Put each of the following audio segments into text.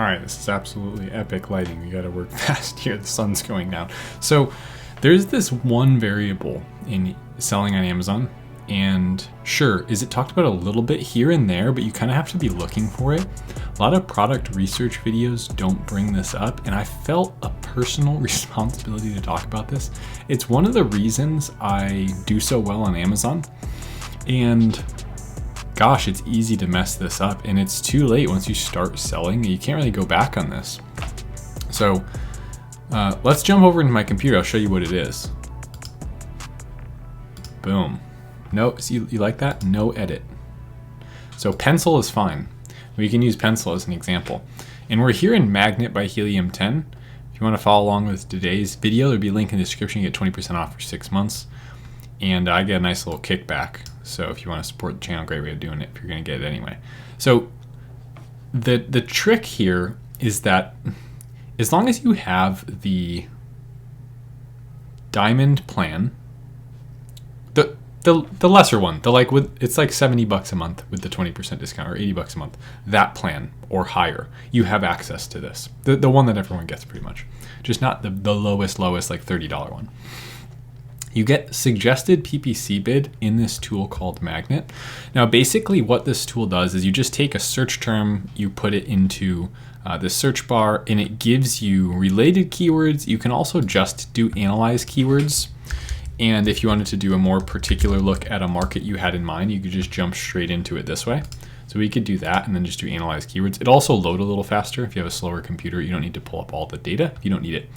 All right, this is absolutely epic lighting. We got to work fast here. The sun's going down. So there's this one variable in selling on Amazon, and sure, is it talked about a little bit here and there, but you kind of have to be looking for it. A lot of product research videos don't bring this up, and I felt a personal responsibility to talk about this. It's one of the reasons I do so well on Amazon, and gosh, it's easy to mess this up, and it's too late once you start selling. You can't really go back on this. So let's jump over into my computer. I'll show you what it is. Boom. No, see, you like that? No edit. So pencil is fine. We can use pencil as an example. And we're here in Magnet by Helium 10. If you want to follow along with today's video, there'll be a link in the description. You get 20% off for 6 months. And I get a nice little kickback. So if you want to support the channel, great way of doing it if you're going to get it anyway. So the trick here is that as long as you have the diamond plan, the lesser one, it's like $70 a month with the 20% discount, or $80 a month, that plan or higher, you have access to this. The one that everyone gets pretty much, just not the lowest like $30 one. You get suggested PPC bid in this tool called Magnet. Now, basically what this tool does is you just take a search term, you put it into the search bar, and it gives you related keywords. You can also just do analyze keywords. And if you wanted to do a more particular look at a market you had in mind, you could just jump straight into it this way. So we could do that and then just do analyze keywords. It also load a little faster. If you have a slower computer, you don't need to pull up all the data. You don't need it.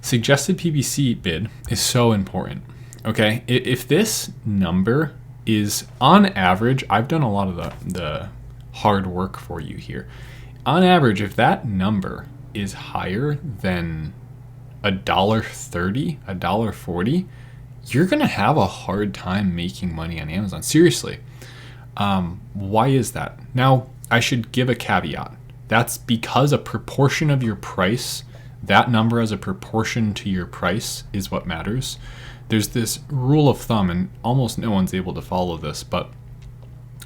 Suggested PPC bid is so important, okay? If this number is on average, I've done a lot of the hard work for you here. On average, if that number is higher than $1.30, $1.40, you're gonna have a hard time making money on Amazon. Seriously. Why is that? Now, I should give a caveat. That's because a proportion of your price, that number as a proportion to your price is what matters. There's this rule of thumb, and almost no one's able to follow this, but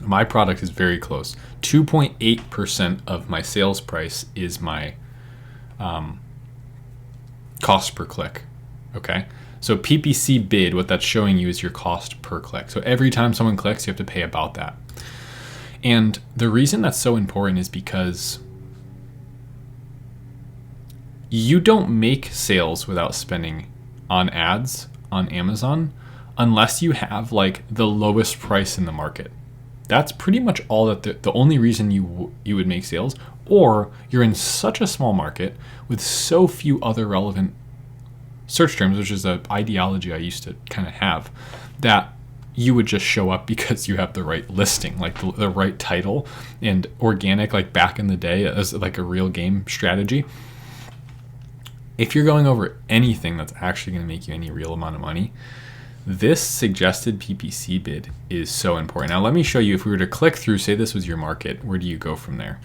my product is very close. 2.8% of my sales price is my cost per click, okay? So PPC bid, what that's showing you is your cost per click. So every time someone clicks, you have to pay about that. And the reason that's so important is because you don't make sales without spending on ads on Amazon unless you have like the lowest price in the market. That's pretty much all that the only reason you would make sales, or you're in such a small market with so few other relevant search terms, which is an ideology I used to kind of have, that you would just show up because you have the right listing, like the right title, and organic, like back in the day as like a real game strategy. If you're going over anything that's actually going to make you any real amount of money, this suggested PPC bid is so important. Now let me show you, if we were to click through, say this was your market, where do you go from there?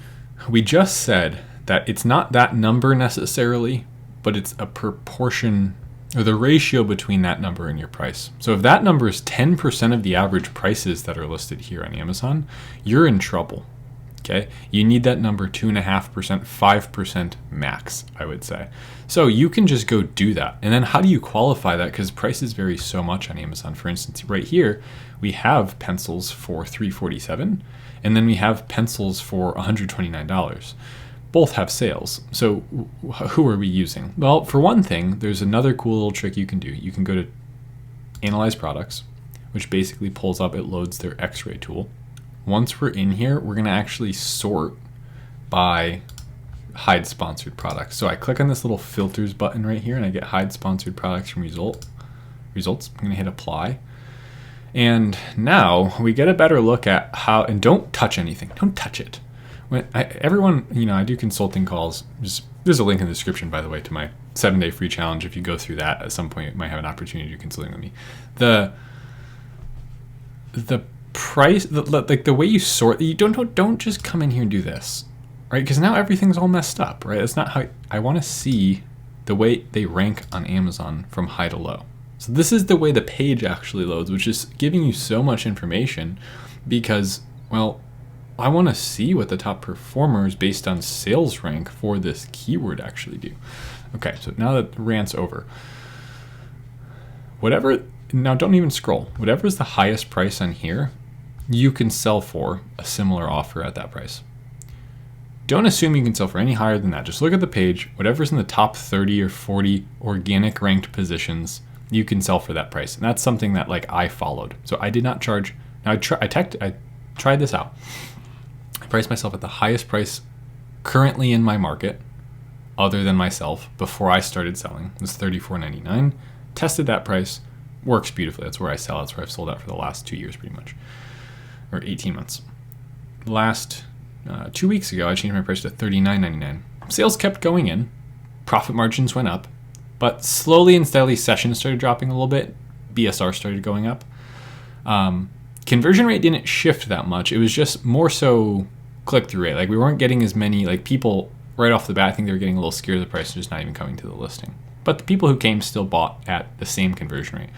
We just said that it's not that number necessarily, but it's a proportion, or the ratio between that number and your price. So if that number is 10% of the average prices that are listed here on Amazon, you're in trouble. Okay, you need that number 2.5%, 5% max, I would say. So you can just go do that. And then how do you qualify that? Because prices vary so much on Amazon. For instance, right here, we have pencils for $347, and then we have pencils for $129. Both have sales. So who are we using? Well, for one thing, there's another cool little trick you can do. You can go to Analyze Products, which basically pulls up, it loads their X-ray tool. Once we're in here, we're gonna actually sort by hide sponsored products. So I click on this little filters button right here and I get hide sponsored products from results. I'm gonna hit apply. And now we get a better look at how, and don't touch anything, don't touch it. Everyone, I do consulting calls. There's a link in the description, by the way, to my 7-day free challenge. If you go through that, at some point you might have an opportunity to do consulting with me. The price, like the way you sort, you don't just come in here and do this, right? Because now everything's all messed up, right? That's not how I want to see the way they rank on Amazon from high to low. So this is the way the page actually loads, which is giving you so much information because, well, I want to see what the top performers based on sales rank for this keyword actually do. Okay, so now that rant's over. Now don't even scroll. Whatever is the highest price on here, you can sell for a similar offer at that price. Don't assume you can sell for any higher than that. Just look at the page. Whatever's in the top 30 or 40 organic ranked positions, you can sell for that price. And that's something that like I followed. So I did not charge. Now I tried this out. I priced myself at the highest price currently in my market, other than myself, before I started selling. It was $34.99. Tested that price. Works beautifully. That's where I sell. That's where I've sold out for the last 2 years pretty much. Or 18 months. Last 2 weeks ago, I changed my price to $39.99. Sales kept going in. Profit margins went up. But slowly and steadily, sessions started dropping a little bit. BSR started going up. Conversion rate didn't shift that much. It was just more so click-through rate. Like we weren't getting as many, like people right off the bat, I think they were getting a little scared of the price and just not even coming to the listing. But the people who came still bought at the same conversion rate.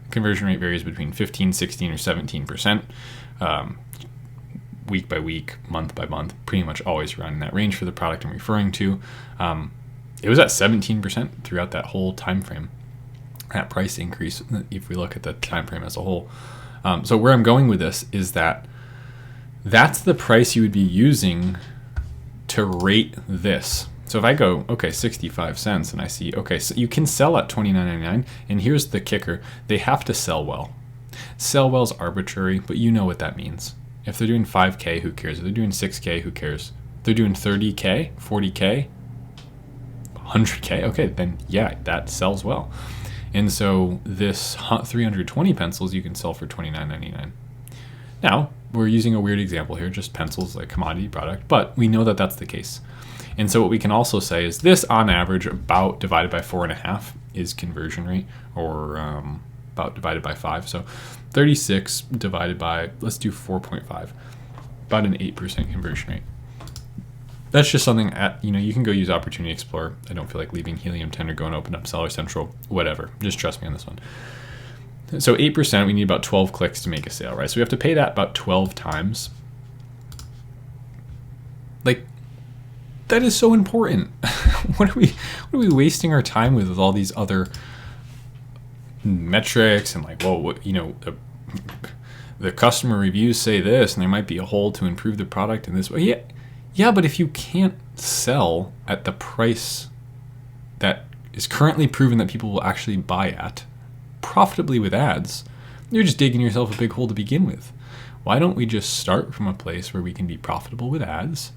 Conversion rate varies between 15, 16, or 17%. Week by week, month by month, pretty much always around in that range for the product I'm referring to. It was at 17% throughout that whole time frame. That price increase, if we look at the time frame as a whole. So where I'm going with this is that that's the price you would be using to rate this. So if I go, okay, 65 cents, and I see, okay, so you can sell at $29.99, and here's the kicker. They have to sell well. Sell well is arbitrary, but you know what that means. If they're doing 5K, who cares? If they're doing 6K, who cares? If they're doing 30K, 40K, 100K, okay, then yeah, that sells well. And so this 320 pencils you can sell for $29.99. Now, we're using a weird example here, just pencils, like commodity product, but we know that that's the case. And so what we can also say is this, on average, about divided by 4.5 is conversion rate, or about divided by 5. So 36 divided by, let's do 4.5, about an 8% conversion rate. That's just something you can go use Opportunity Explorer. I don't feel like leaving Helium 10 or going to open up Seller Central, whatever. Just trust me on this one. So 8%, we need about 12 clicks to make a sale, right? So we have to pay that about 12 times. Like, that is so important. What are we wasting our time with all these other metrics and like, well, the customer reviews say this, and there might be a hole to improve the product in this way. Yeah, but if you can't sell at the price that is currently proven that people will actually buy at profitably with ads, you're just digging yourself a big hole to begin with. Why don't we just start from a place where we can be profitable with ads,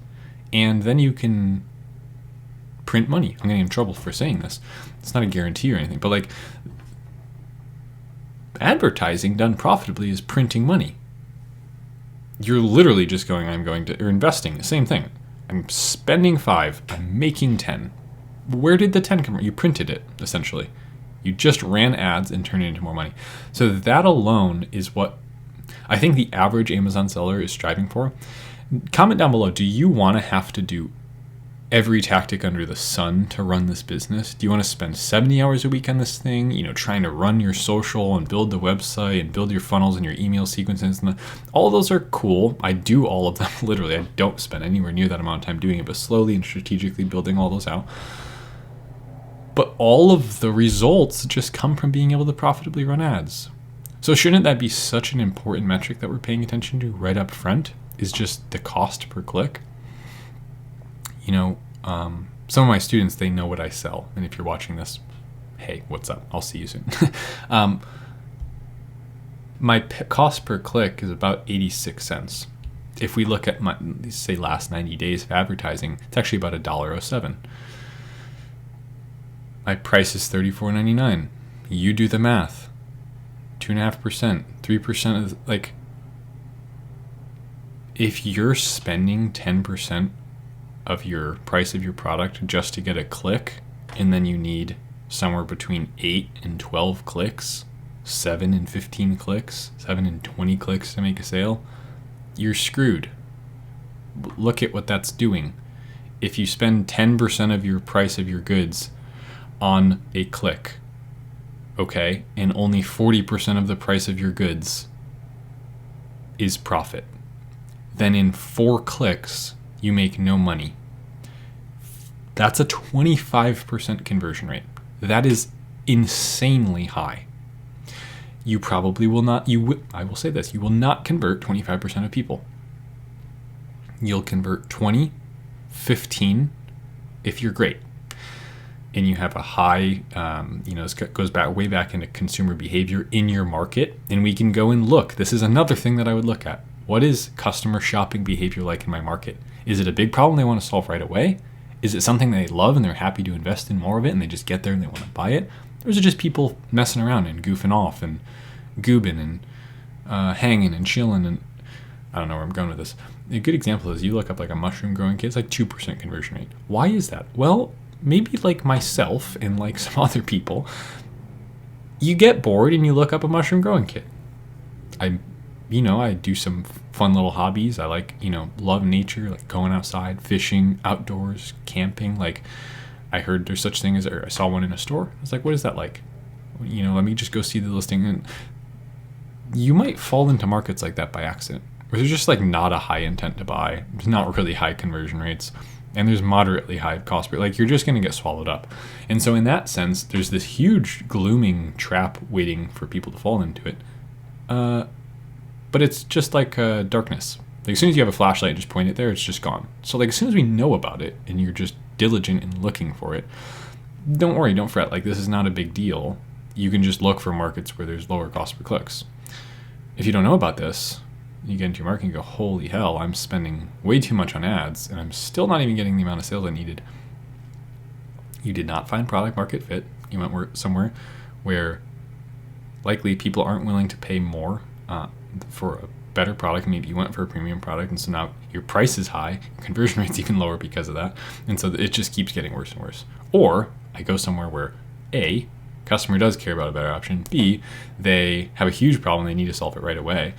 and then you can print money? I'm getting in trouble for saying this. It's not a guarantee or anything, but like advertising done profitably is printing money. You're literally just going, or investing, the same thing. I'm spending 5, I'm making 10. Where did the 10 come from? You printed it, essentially. You just ran ads and turned it into more money. So that alone is what I think the average Amazon seller is striving for. Comment down below, do you want to have to do every tactic under the sun to run this business? Do you want to spend 70 hours a week on this thing, trying to run your social and build the website and build your funnels and your email sequences? And all of those are cool. I do all of them, literally. I don't spend anywhere near that amount of time doing it, but slowly and strategically building all those out. But all of the results just come from being able to profitably run ads. So shouldn't that be such an important metric that we're paying attention to right up front, is just the cost per click? Some of my students, they know what I sell. And if you're watching this, hey, what's up? I'll see you soon. My cost per click is about 86 cents. If we look at my, say, last 90 days of advertising, it's actually about $1.07. My price is $34.99. You do the math. 2.5%, 3% of, like, if you're spending 10% of your price of your product just to get a click, and then you need somewhere between 8 and 12 clicks, 7 and 15 clicks, 7 and 20 clicks to make a sale, you're screwed. Look at what that's doing. If you spend 10% of your price of your goods on a click, okay, and only 40% of the price of your goods is profit, then in 4 clicks, you make no money. That's a 25% conversion rate. That is insanely high. You probably will not, I will say this, you will not convert 25% of people. You'll convert 20, 15 if you're great. And you have a high, this goes way back into consumer behavior in your market. And we can go and look. This is another thing that I would look at. What is customer shopping behavior like in my market? Is it a big problem they want to solve right away? Is it something they love and they're happy to invest in more of it and they just get there and they want to buy it? Or is it just people messing around and goofing off and goobing and hanging and chilling? And I don't know where I'm going with this. A good example is you look up like a mushroom growing kit, it's like 2% conversion rate. Why is that? Well, maybe like myself and like some other people, you get bored and you look up a mushroom growing kit. I do some fun little hobbies. I like, love nature, like going outside, fishing, outdoors, camping. Like I heard there's such thing as, or I saw one in a store. I was like, what is that like? Let me just go see the listing. And you might fall into markets like that by accident, where there's just like not a high intent to buy. There's not really high conversion rates. And there's moderately high cost, but like you're just going to get swallowed up. And so in that sense, there's this huge glooming trap waiting for people to fall into it. But it's just like darkness. Like as soon as you have a flashlight and just point it there, it's just gone. So like as soon as we know about it and you're just diligent in looking for it, don't worry, don't fret. Like this is not a big deal. You can just look for markets where there's lower cost per clicks. If you don't know about this, you get into your market and go, holy hell, I'm spending way too much on ads and I'm still not even getting the amount of sales I needed. You did not find product market fit. You went somewhere where likely people aren't willing to pay more for a better product. Maybe you went for a premium product and so now your price is high, conversion rate's even lower because of that. And so it just keeps getting worse and worse. Or I go somewhere where A, customer does care about a better option. B, they have a huge problem, they need to solve it right away.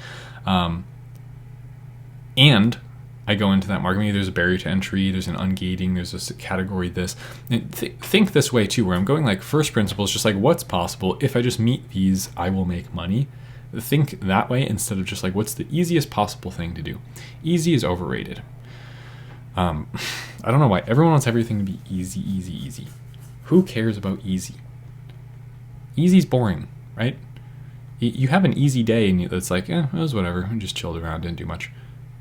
And I go into that market, maybe there's a barrier to entry, there's an ungating, there's a category this. And think this way too, where I'm going like first principles, just like what's possible. If I just meet these, I will make money. Think that way instead of just like what's the easiest possible thing to do. Easy is overrated. I don't know why everyone wants everything to be easy, easy, easy. Who cares about easy? Easy's boring, right? You have an easy day and it's like, it was whatever. I just chilled around, didn't do much.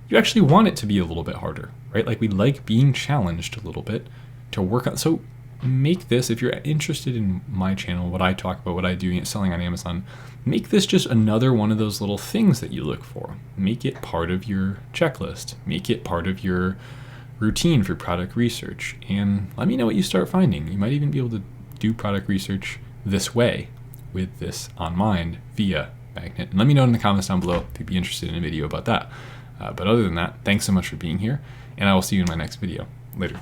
You actually want it to be a little bit harder, right? Like we like being challenged a little bit to work on. So make this, if you're interested in my channel, what I talk about, what I do selling on Amazon, make this just another one of those little things that you look for. Make it part of your checklist. Make it part of your routine for product research. And let me know what you start finding. You might even be able to do product research this way with this on mind via Magnet. And let me know in the comments down below if you'd be interested in a video about that. But other than that, thanks so much for being here, and I will see you in my next video. Later.